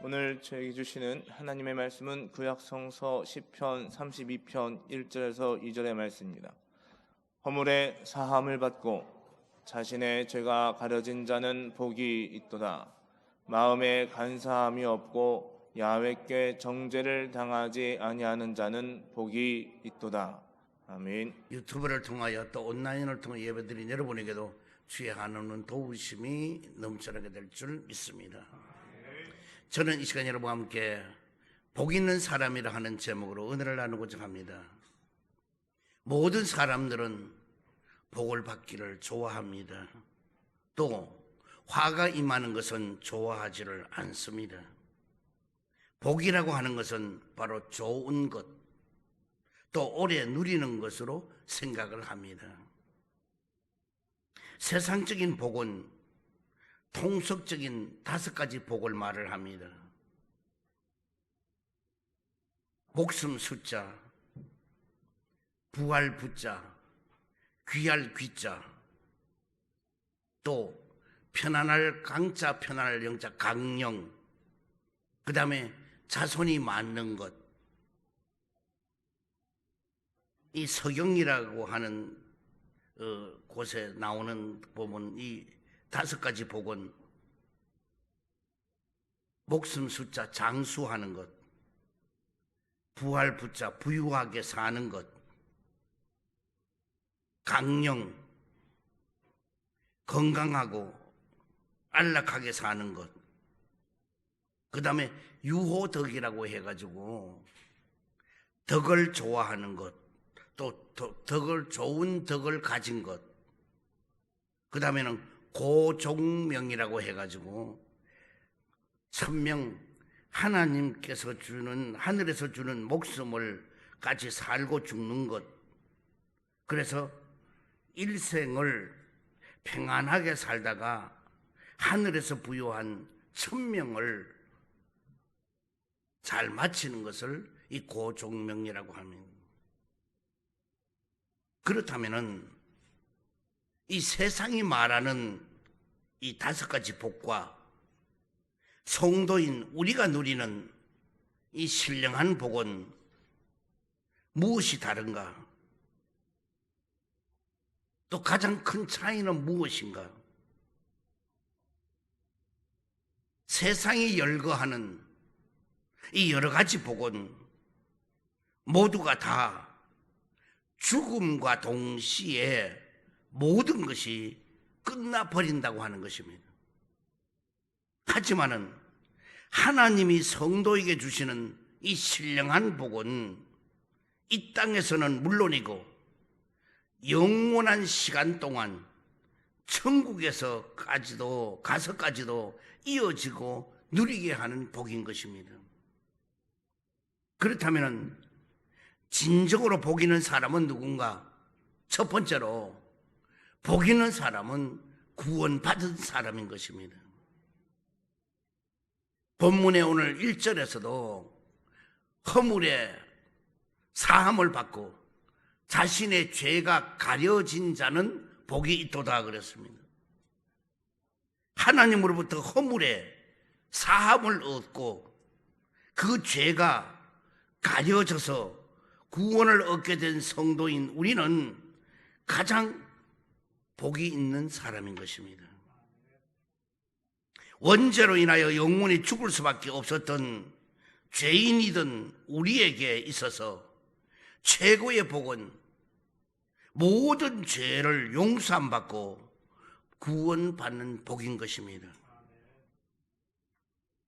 오늘 저에게 주시는 하나님의 말씀은 구약성서 시편 32편 1절에서 2절의 말씀입니다. 허물의 사함을 받고 자신의 죄가 가려진 자는 복이 있도다. 마음에 간사함이 없고 야훼께 정죄를 당하지 아니하는 자는 복이 있도다. 아멘. 유튜브를 통하여 또 온라인을 통해 예배드린 여러분에게도 주의 한없는 도우심이 넘쳐나게 될 줄 믿습니다. 저는 이 시간 여러분과 함께 복 있는 사람이라 하는 제목으로 은혜를 나누고자 합니다. 모든 사람들은 복을 받기를 좋아합니다. 또 화가 임하는 것은 좋아하지를 않습니다. 복이라고 하는 것은 바로 좋은 것, 또 오래 누리는 것으로 생각을 합니다. 세상적인 복은 통속적인 5가지 복을 말을 합니다. 목숨 숫자, 부할 부자, 귀할 귀자, 또 편안할 강자, 편안할 영자, 강령, 그 다음에 자손이 많는 것. 이 서경이라고 하는 곳에 나오는 보면 이 5가지 복은 목숨 숫자, 장수하는 것, 부할 부자, 부유하게 사는 것, 강령, 건강하고 안락하게 사는 것, 그 다음에 유호덕이라고 해가지고 덕을 좋아하는 것, 또 덕을, 좋은 덕을 가진 것, 그 다음에는 고종명이라고 해가지고 천명, 하나님께서 주는, 하늘에서 주는 목숨을 같이 살고 죽는 것, 그래서 일생을 평안하게 살다가 하늘에서 부여한 천명을 잘 마치는 것을 이 고종명이라고 합니다. 그렇다면은 이 세상이 말하는 이 5가지 복과 성도인 우리가 누리는 이 신령한 복은 무엇이 다른가? 또 가장 큰 차이는 무엇인가? 세상이 열거하는 이 여러 가지 복은 모두가 다 죽음과 동시에 모든 것이 끝나버린다고 하는 것입니다. 하지만은 하나님이 성도에게 주시는 이 신령한 복은 이 땅에서는 물론이고 영원한 시간 동안 천국에서까지도 가서까지도 이어지고 누리게 하는 복인 것입니다. 그렇다면 진정으로 복 있는 사람은 누군가? 첫 번째로 복 있는 사람은 구원받은 사람인 것입니다. 본문의 오늘 1절에서도 허물의 사함을 받고 자신의 죄가 가려진 자는 복이 있도다 그랬습니다. 하나님으로부터 허물의 사함을 얻고 그 죄가 가려져서 구원을 얻게 된 성도인 우리는 가장 복이 있는 사람인 것입니다. 원죄로 인하여 영원히 죽을 수밖에 없었던 죄인이던 우리에게 있어서 최고의 복은 모든 죄를 용서함 받고 구원받는 복인 것입니다.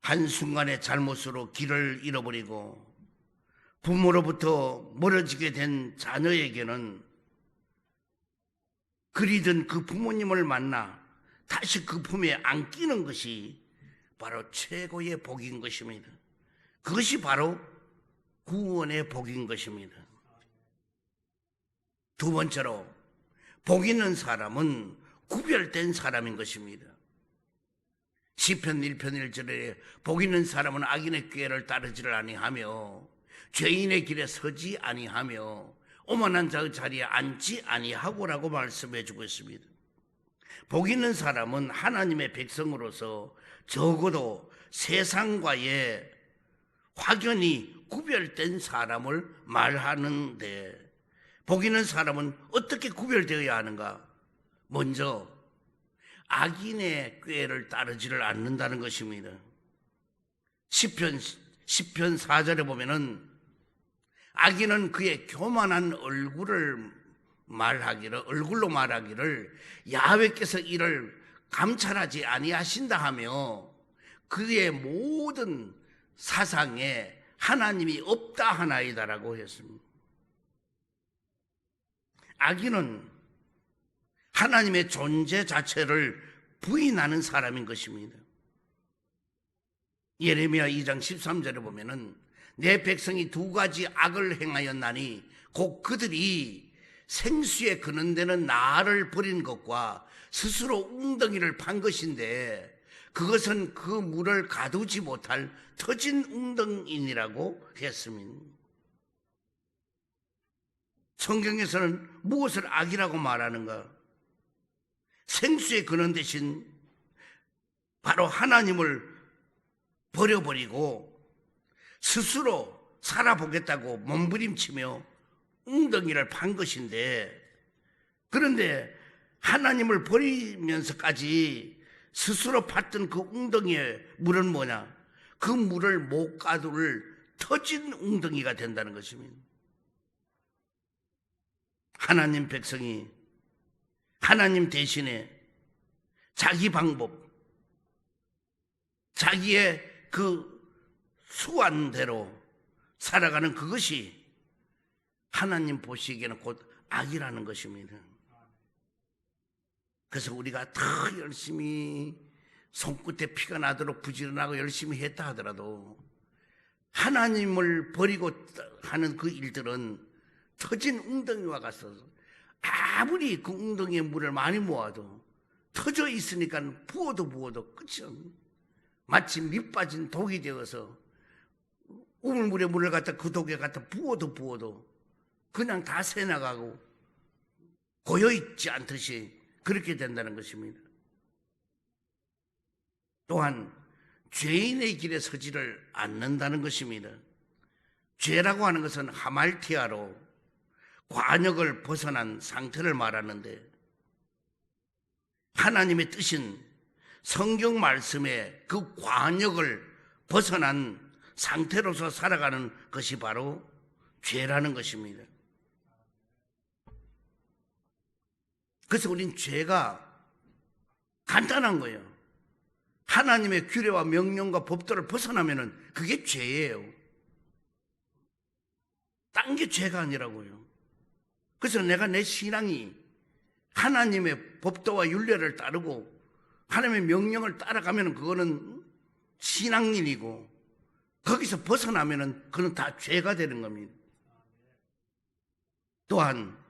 한순간의 잘못으로 길을 잃어버리고 부모로부터 멀어지게 된 자녀에게는 그리던 그 부모님을 만나 다시 그 품에 안기는 것이 바로 최고의 복인 것입니다. 그것이 바로 구원의 복인 것입니다. 두 번째로 복 있는 사람은 구별된 사람인 것입니다. 시편 1편 1절에 복 있는 사람은 악인의 꾀를 따르지를 아니하며 죄인의 길에 서지 아니하며 오만한 자의 자리에 앉지 아니하고라고 말씀해 주고 있습니다. 복 있는 사람은 하나님의 백성으로서 적어도 세상과의 확연히 구별된 사람을 말하는데, 복 있는 사람은 어떻게 구별되어야 하는가? 먼저 악인의 꾀를 따르지를 않는다는 것입니다. 시편 4절에 보면은 악인은 그의 교만한 얼굴로 말하기를 야훼께서 이를 감찰하지 아니하신다 하며 그의 모든 사상에 하나님이 없다 하나이다라고 했습니다. 악인은 하나님의 존재 자체를 부인하는 사람인 것입니다. 예레미야 2장 13절에 보면은 내 백성이 두 가지 악을 행하였나니 곧 그들이 생수에 그는 데는 나를 버린 것과 스스로 웅덩이를 판 것인데 그것은 그 물을 가두지 못할 터진 웅덩이니라고 했습니다. 성경에서는 무엇을 악이라고 말하는가? 생수에 그는 대신 바로 하나님을 버려버리고 스스로 살아보겠다고 몸부림치며 웅덩이를 판 것인데, 그런데 하나님을 버리면서까지 스스로 팠던 그 웅덩이의 물은 뭐냐? 그 물을 못 가둘 터진 웅덩이가 된다는 것입니다. 하나님 백성이 하나님 대신에 자기 방법, 자기의 그 수완대로 살아가는 그것이 하나님 보시기에는 곧 악이라는 것입니다. 그래서 우리가 더 열심히 손끝에 피가 나도록 부지런하고 열심히 했다 하더라도 하나님을 버리고 하는 그 일들은 터진 웅덩이와 같아서 아무리 그 웅덩이에 물을 많이 모아도 터져 있으니까 부어도 끝이 없는, 마치 밑 빠진 독이 되어서 우물물에 물을 갖다 그 독에 갖다 부어도 그냥 다 새나가고 고여있지 않듯이 그렇게 된다는 것입니다. 또한 죄인의 길에 서지를 않는다는 것입니다. 죄라고 하는 것은 하말티아로 관역을 벗어난 상태를 말하는데, 하나님의 뜻인 성경 말씀의 그 관역을 벗어난 상태로서 살아가는 것이 바로 죄라는 것입니다. 그래서 우린 죄가 간단한 거예요. 하나님의 규례와 명령과 법도를 벗어나면은 그게 죄예요. 딴 게 죄가 아니라고요. 그래서 내가 내 신앙이 하나님의 법도와 율례를 따르고 하나님의 명령을 따라가면 그거는 신앙인이고, 거기서 벗어나면 그건 다 죄가 되는 겁니다. 또한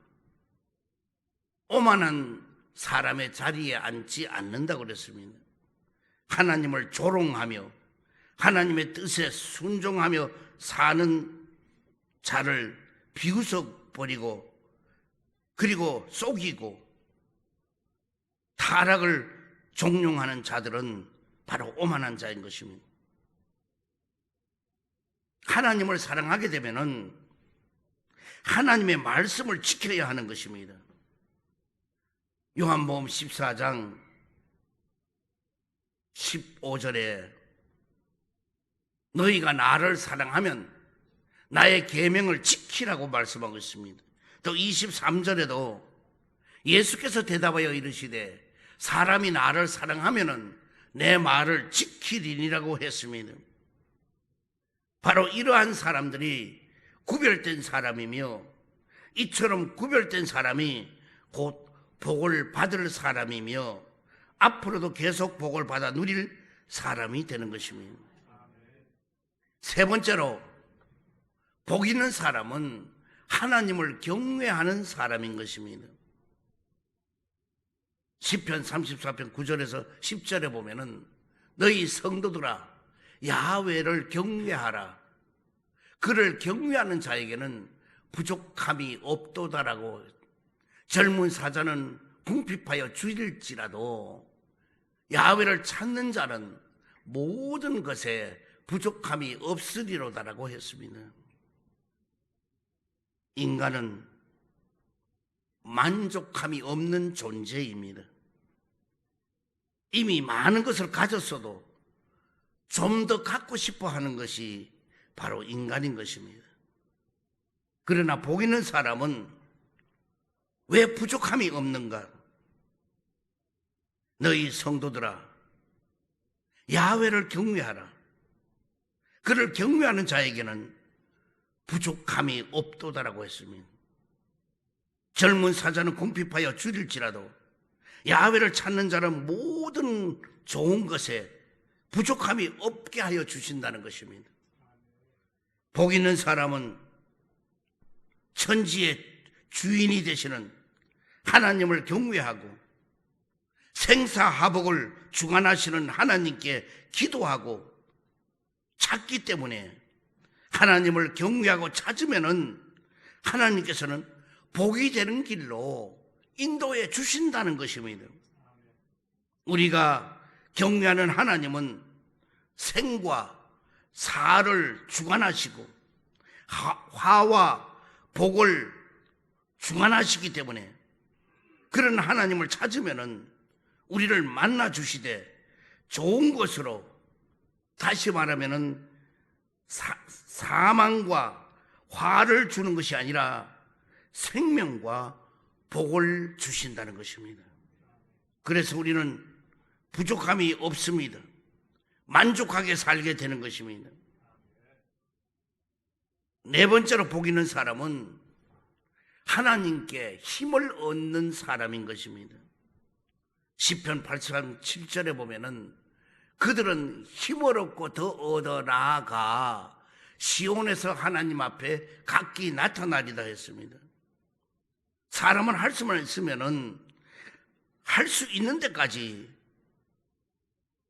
오만한 사람의 자리에 앉지 않는다고 그랬습니다. 하나님을 조롱하며 하나님의 뜻에 순종하며 사는 자를 비웃어버리고 그리고 속이고 타락을 종용하는 자들은 바로 오만한 자인 것입니다. 하나님을 사랑하게 되면은 하나님의 말씀을 지켜야 하는 것입니다. 요한복음 14장 15절에 너희가 나를 사랑하면 나의 계명을 지키라고 말씀하고 있습니다. 또 23절에도 예수께서 대답하여 이르시되 사람이 나를 사랑하면 내 말을 지키리니라고 했습니다. 바로 이러한 사람들이 구별된 사람이며, 이처럼 구별된 사람이 곧 복을 받을 사람이며 앞으로도 계속 복을 받아 누릴 사람이 되는 것입니다. 세 번째로, 복 있는 사람은 하나님을 경외하는 사람인 것입니다. 시편 34편 9절에서 10절에 보면은 너희 성도들아 야훼를 경외하라. 그를 경외하는 자에게는 부족함이 없도다라고, 젊은 사자는 궁핍하여 줄일지라도 야훼를 찾는 자는 모든 것에 부족함이 없으리로다라고 했습니다. 인간은 만족함이 없는 존재입니다. 이미 많은 것을 가졌어도 좀 더 갖고 싶어 하는 것이 바로 인간인 것입니다. 그러나 복 있는 사람은 왜 부족함이 없는가? 너희 성도들아, 야훼를 경외하라. 그를 경외하는 자에게는 부족함이 없도다라고 했습니다. 젊은 사자는 궁핍하여 줄일지라도 야훼를 찾는 자는 모든 좋은 것에 부족함이 없게 하여 주신다는 것입니다. 복 있는 사람은 천지의 주인이 되시는 하나님을 경외하고 생사화복을 주관하시는 하나님께 기도하고 찾기 때문에 하나님을 경외하고 찾으면은 하나님께서는 복이 되는 길로 인도해 주신다는 것입니다. 우리가 경외하는 하나님은 생과 사를 주관하시고 화와 복을 주관하시기 때문에 그런 하나님을 찾으면은 우리를 만나 주시되 좋은 것으로, 다시 말하면은 사망과 화를 주는 것이 아니라 생명과 복을 주신다는 것입니다. 그래서 우리는 부족함이 없습니다. 만족하게 살게 되는 것입니다. 네 번째로 복 있는 사람은 하나님께 힘을 얻는 사람인 것입니다. 시편 8편 7절에 보면은 그들은 힘을 얻고 더 얻어 나아가 시온에서 하나님 앞에 각기 나타나리다 했습니다. 사람은 할 수만 있으면은 할 수 있는 데까지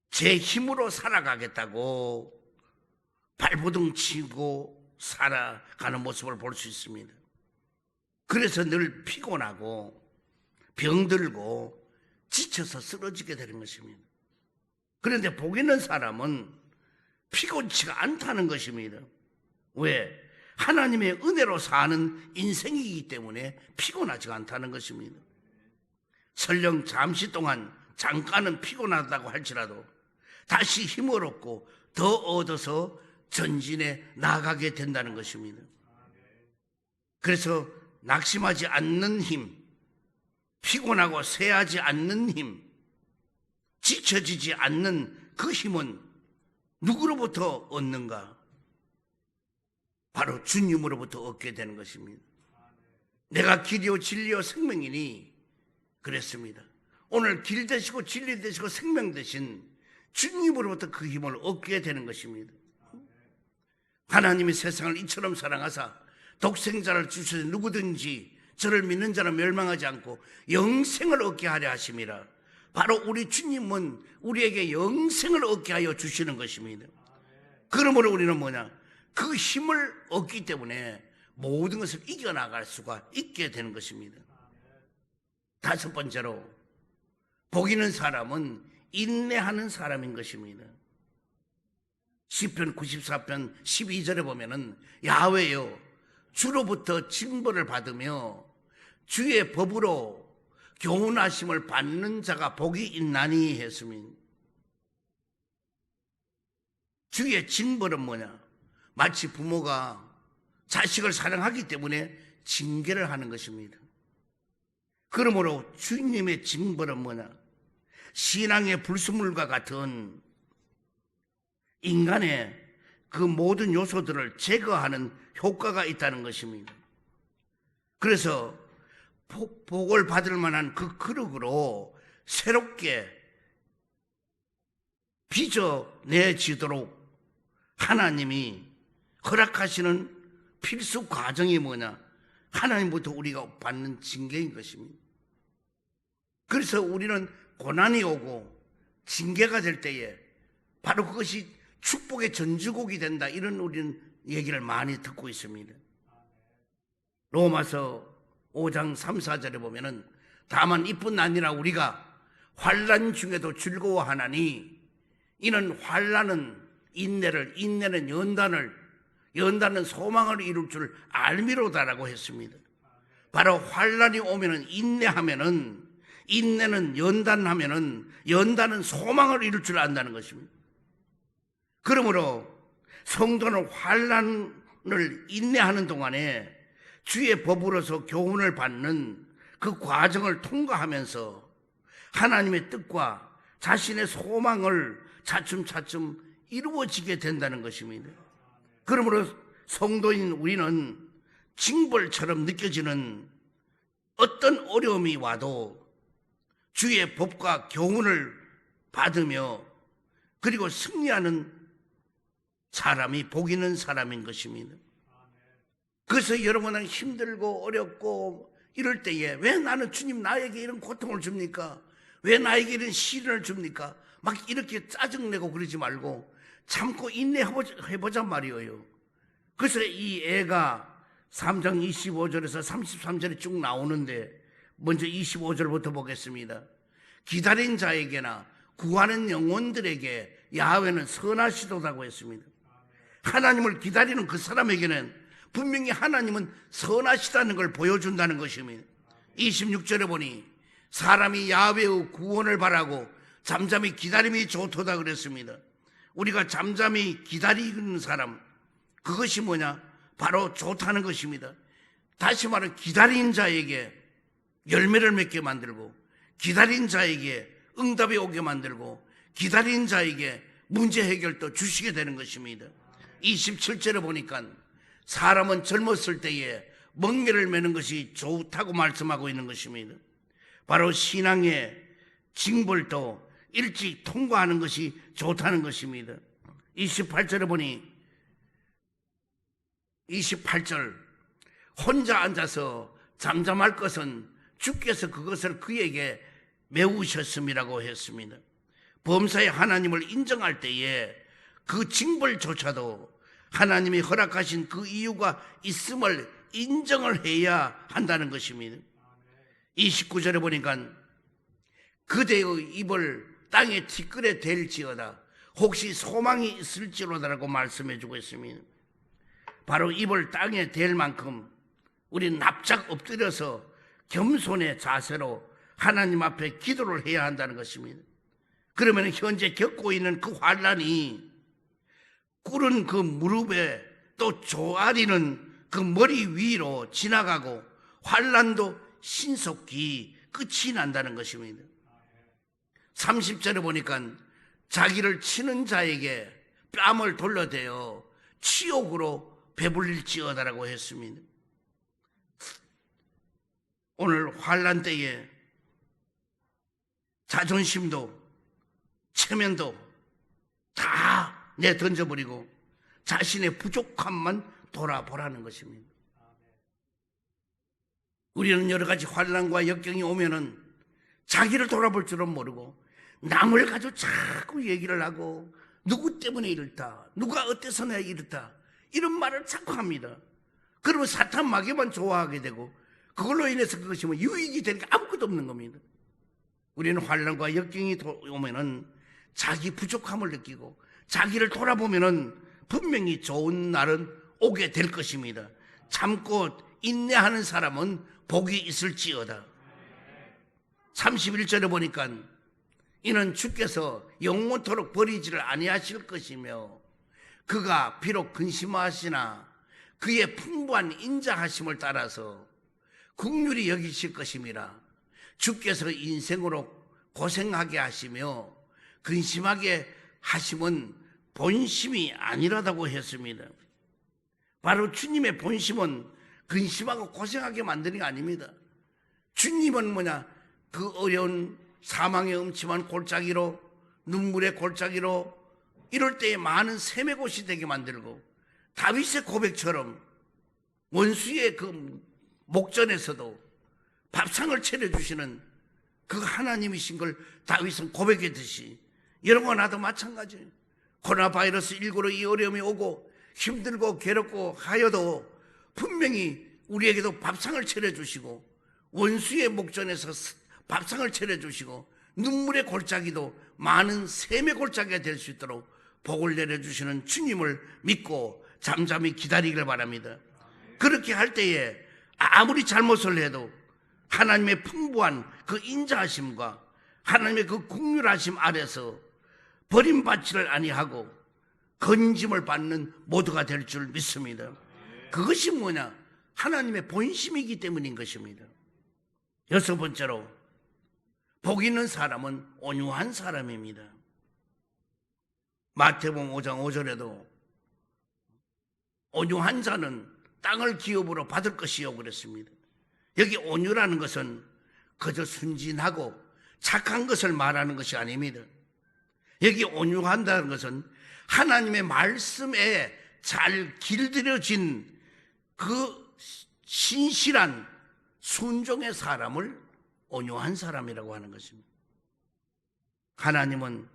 제 힘으로 살아가겠다고 발버둥 치고 살아가는 모습을 볼 수 있습니다. 그래서 늘 피곤하고 병들고 지쳐서 쓰러지게 되는 것입니다. 그런데 복 있는 사람은 피곤치가 않다는 것입니다. 왜? 하나님의 은혜로 사는 인생이기 때문에 피곤하지가 않다는 것입니다. 설령 잠시 동안 잠깐은 피곤하다고 할지라도 다시 힘을 얻고 더 얻어서 전진해 나가게 된다는 것입니다. 그래서 낙심하지 않는 힘, 피곤하고 쇠하지 않는 힘, 지쳐지지 않는 그 힘은 누구로부터 얻는가? 바로 주님으로부터 얻게 되는 것입니다. 내가 길이요 진리요 생명이니 그랬습니다. 오늘 길 되시고 진리 되시고 생명 되신 주님으로부터 그 힘을 얻게 되는 것입니다. 하나님이 세상을 이처럼 사랑하사 독생자를 주셔서 누구든지 저를 믿는 자는 멸망하지 않고 영생을 얻게 하려 하심이라. 바로 우리 주님은 우리에게 영생을 얻게 하여 주시는 것입니다. 그러므로 우리는 뭐냐? 그 힘을 얻기 때문에 모든 것을 이겨나갈 수가 있게 되는 것입니다. 다섯 번째로 복 있는 사람은 인내하는 사람인 것입니다. 시편 94편 12절에 보면은 야훼여 주로부터 징벌을 받으며 주의 법으로 교훈하심을 받는 자가 복이 있나니 했습니다. 주의 징벌은 뭐냐? 마치 부모가 자식을 사랑하기 때문에 징계를 하는 것입니다. 그러므로 주님의 징벌은 뭐냐? 신앙의 불순물과 같은 인간의 그 모든 요소들을 제거하는 효과가 있다는 것입니다. 그래서 복을 받을 만한 그 그릇으로 새롭게 빚어내지도록 하나님이 허락하시는 필수 과정이 뭐냐? 하나님부터 우리가 받는 징계인 것입니다. 그래서 우리는 고난이 오고 징계가 될 때에 바로 그것이 축복의 전주곡이 된다, 이런 우리는 얘기를 많이 듣고 있습니다. 로마서 5장 3, 4절에 보면은 다만 이뿐 아니라 우리가 환난 중에도 즐거워하나니 이는 환난은 인내를, 인내는 연단을, 연단은 소망을 이룰 줄 알미로다라고 했습니다. 바로 환난이 오면은 인내하면은, 인내는 연단하면은, 연단은 소망을 이룰 줄 안다는 것입니다. 그러므로 성도는 환난을 인내하는 동안에 주의 법으로서 교훈을 받는 그 과정을 통과하면서 하나님의 뜻과 자신의 소망을 차츰차츰 이루어지게 된다는 것입니다. 그러므로 성도인 우리는 징벌처럼 느껴지는 어떤 어려움이 와도 주의 법과 교훈을 받으며 그리고 승리하는 사람이 복 있는 사람인 것입니다. 그래서 여러분은 힘들고 어렵고 이럴 때에 왜 나는 주님 나에게 이런 고통을 줍니까? 왜 나에게 이런 시련을 줍니까? 막 이렇게 짜증내고 그러지 말고 참고 인내해보자 말이에요. 그래서 이 애가 3장 25절에서 33절에 쭉 나오는데 먼저 25절부터 보겠습니다. 기다린 자에게나 구하는 영혼들에게 야훼는 선하시도다고 했습니다. 하나님을 기다리는 그 사람에게는 분명히 하나님은 선하시다는 걸 보여준다는 것입니다. 26절에 보니 사람이 야훼의 구원을 바라고 잠잠히 기다림이 좋도다 그랬습니다. 우리가 잠잠히 기다리는 사람, 그것이 뭐냐? 바로 좋다는 것입니다. 다시 말해 기다린 자에게 열매를 맺게 만들고, 기다린 자에게 응답이 오게 만들고, 기다린 자에게 문제 해결도 주시게 되는 것입니다. 27절에 보니까 사람은 젊었을 때에 멍에를 매는 것이 좋다고 말씀하고 있는 것입니다. 바로 신앙의 징벌도 일찍 통과하는 것이 좋다는 것입니다. 28절에 보니 28절 혼자 앉아서 잠잠할 것은 주께서 그것을 그에게 메우셨음이라고 했습니다. 범사의 하나님을 인정할 때에 그 징벌조차도 하나님이 허락하신 그 이유가 있음을 인정을 해야 한다는 것입니다. 29절에 보니까 그대의 입을 땅에 티끌에 댈지어다 혹시 소망이 있을지로다라고 말씀해 주고 있습니다. 바로 입을 땅에 댈 만큼 우리는 납작 엎드려서 겸손의 자세로 하나님 앞에 기도를 해야 한다는 것입니다. 그러면 현재 겪고 있는 그 환난이 꿇은 그 무릎에 또 조아리는 그 머리 위로 지나가고 환난도 신속히 끝이 난다는 것입니다. 30절에 보니까 자기를 치는 자에게 뺨을 돌려대어 치욕으로 배불릴지어다라고 했습니다. 오늘 환난 때에 자존심도 체면도 다 내던져버리고 자신의 부족함만 돌아보라는 것입니다. 우리는 여러 가지 환난과 역경이 오면은 자기를 돌아볼 줄은 모르고 남을 가지고 자꾸 얘기를 하고 누구 때문에 이렇다, 누가 어때서 내가 이렇다 이런 말을 자꾸 합니다. 그러면 사탄 마귀만 좋아하게 되고 그걸로 인해서 그것이 뭐 유익이 되는 게 아무것도 없는 겁니다. 우리는 환난과 역경이 오면은 자기 부족함을 느끼고 자기를 돌아보면은 분명히 좋은 날은 오게 될 것입니다. 참고 인내하는 사람은 복이 있을지어다. 31절에 보니까 이는 주께서 영원토록 버리지를 아니하실 것이며 그가 비록 근심하시나 그의 풍부한 인자하심을 따라서 긍휼히 여기실 것임이라. 주께서 인생으로 고생하게 하시며 근심하게 하심은 본심이 아니라다고 했습니다. 바로 주님의 본심은 근심하고 고생하게 만드는 게 아닙니다. 주님은 뭐냐? 그 어려운 사망의 음침한 골짜기로, 눈물의 골짜기로 이럴 때에 많은 샘의 곳이 되게 만들고 다윗의 고백처럼 원수의 그 목전에서도 밥상을 차려주시는 그 하나님이신 걸 다윗은 고백했듯이 여러분과 나도 마찬가지예요. 코로나 바이러스 19로 이 어려움이 오고 힘들고 괴롭고 하여도 분명히 우리에게도 밥상을 차려주시고 원수의 목전에서 밥상을 차려주시고 눈물의 골짜기도 많은 샘의 골짜기가 될 수 있도록 복을 내려주시는 주님을 믿고 잠잠히 기다리길 바랍니다. 그렇게 할 때에 아무리 잘못을 해도 하나님의 풍부한 그 인자하심과 하나님의 그 긍휼하심 아래서 버림받지를 아니하고 건짐을 받는 모두가 될 줄 믿습니다. 그것이 뭐냐? 하나님의 본심이기 때문인 것입니다. 여섯 번째로, 복 있는 사람은 온유한 사람입니다. 마태복음 5장 5절에도 온유한 자는 땅을 기업으로 받을 것이요 그랬습니다. 여기 온유라는 것은 그저 순진하고 착한 것을 말하는 것이 아닙니다. 여기 온유한다는 것은 하나님의 말씀에 잘 길들여진 그 신실한 순종의 사람을 온유한 사람이라고 하는 것입니다. 하나님은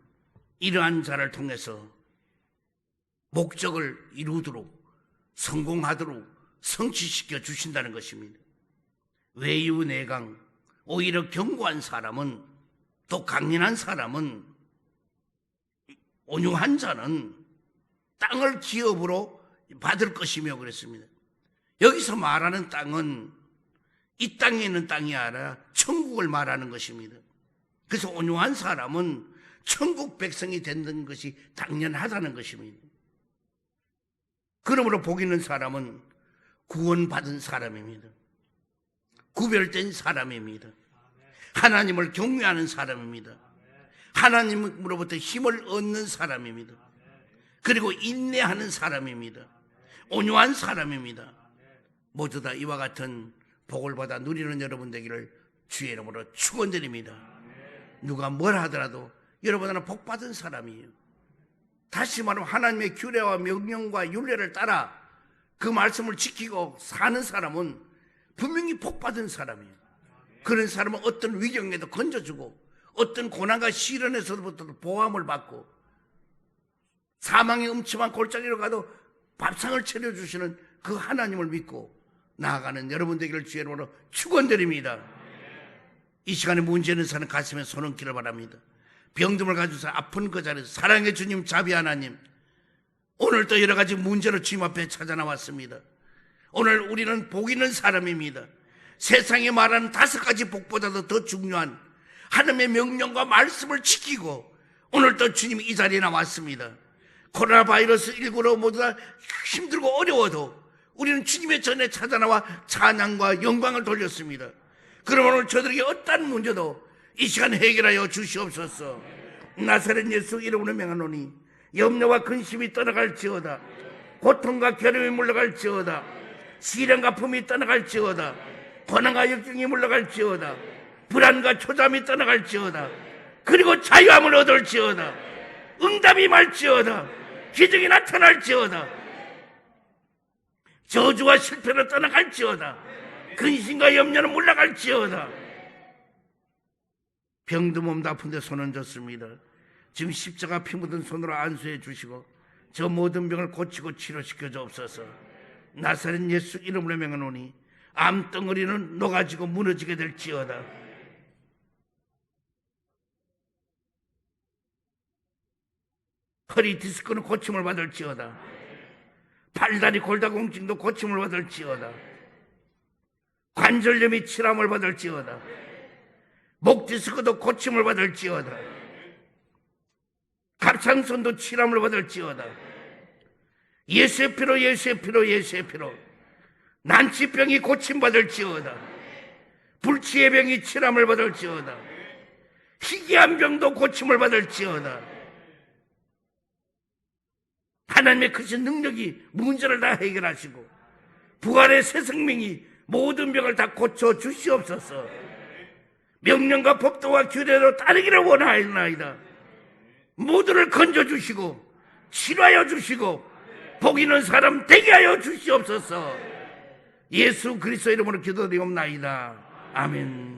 이러한 자를 통해서 목적을 이루도록 성공하도록 성취시켜 주신다는 것입니다. 외유내강, 오히려 견고한 사람은, 또 강인한 사람은, 온유한 자는 땅을 기업으로 받을 것이며 그랬습니다. 여기서 말하는 땅은 이 땅에 있는 땅이 아니라 천국을 말하는 것입니다. 그래서 온유한 사람은 천국 백성이 되는 것이 당연하다는 것입니다. 그러므로 복 있는 사람은 구원받은 사람입니다. 구별된 사람입니다. 하나님을 경외하는 사람입니다. 하나님으로부터 힘을 얻는 사람입니다. 그리고 인내하는 사람입니다. 온유한 사람입니다. 모두 다 이와 같은 복을 받아 누리는 여러분 되기를 주의 이름으로 축원드립니다. 누가 뭘 하더라도 여러분은 복받은 사람이에요. 다시 말하면 하나님의 규례와 명령과 율례를 따라 그 말씀을 지키고 사는 사람은 분명히 복받은 사람이에요. 그런 사람은 어떤 위경에도 건져주고 어떤 고난과 시련에서부터 보호함을 받고 사망의 음침한 골짜기로 가도 밥상을 차려주시는 그 하나님을 믿고 나아가는 여러분 되기를 주의 이름으로 축원드립니다. 이 시간에 문제 있는 사람 가슴에 손 얹기를 바랍니다. 병듦을 가지고서 아픈 그 자리에서 사랑의 주님, 자비 하나님, 오늘 또 여러 가지 문제로 주님 앞에 찾아 나왔습니다. 오늘 우리는 복 있는 사람입니다. 세상에 말하는 5가지 복보다도 더 중요한 하나님의 명령과 말씀을 지키고 오늘 또 주님이 이 자리에 나왔습니다. 코로나 바이러스 19로 모두 다 힘들고 어려워도 우리는 주님의 전에 찾아 나와 찬양과 영광을 돌렸습니다. 그러면 오늘 저들에게 어떠한 문제도 이 시간 해결하여 주시옵소서. 나사렛 예수 이름으로 명하노니 염려와 근심이 떠나갈지어다. 고통과 괴로움이 물러갈지어다. 시련과 품이 떠나갈지어다. 고난과 역경이 물러갈지어다. 불안과 초잠이 떠나갈지어다. 그리고 자유함을 얻을지어다. 응답이 말지어다. 기적이 나타날지어다. 저주와 실패로 떠나갈지어다. 근심과 염려는 물러갈지어다. 병든 몸도 아픈데 손 얹었습니다. 지금 십자가 피 묻은 손으로 안수해 주시고 저 모든 병을 고치고 치료시켜 주옵소서. 나사렛 예수 이름으로 명하노니 암덩어리는 녹아지고 무너지게 될지어다. 허리 디스크는 고침을 받을지어다. 팔다리 골다공증도 고침을 받을지어다. 관절염이 치람을 받을지어다. 목 디스크도 고침을 받을지어다. 갑상선도 치람을 받을지어다. 예수의 피로 예수의 피로 예수의 피로 난치병이 고침받을지어다. 불치의 병이 치람을 받을지어다. 희귀한 병도 고침을 받을지어다. 하나님의 크신 능력이 문제를 다 해결하시고 부활의 새 생명이 모든 병을 다 고쳐 주시옵소서. 명령과 법도와 규례로 따르기를 원하옵나이다. 모두를 건져주시고 치료하여 주시고 복 있는 사람 되게 하여 주시옵소서. 예수 그리스도 이름으로 기도드리옵나이다. 아멘.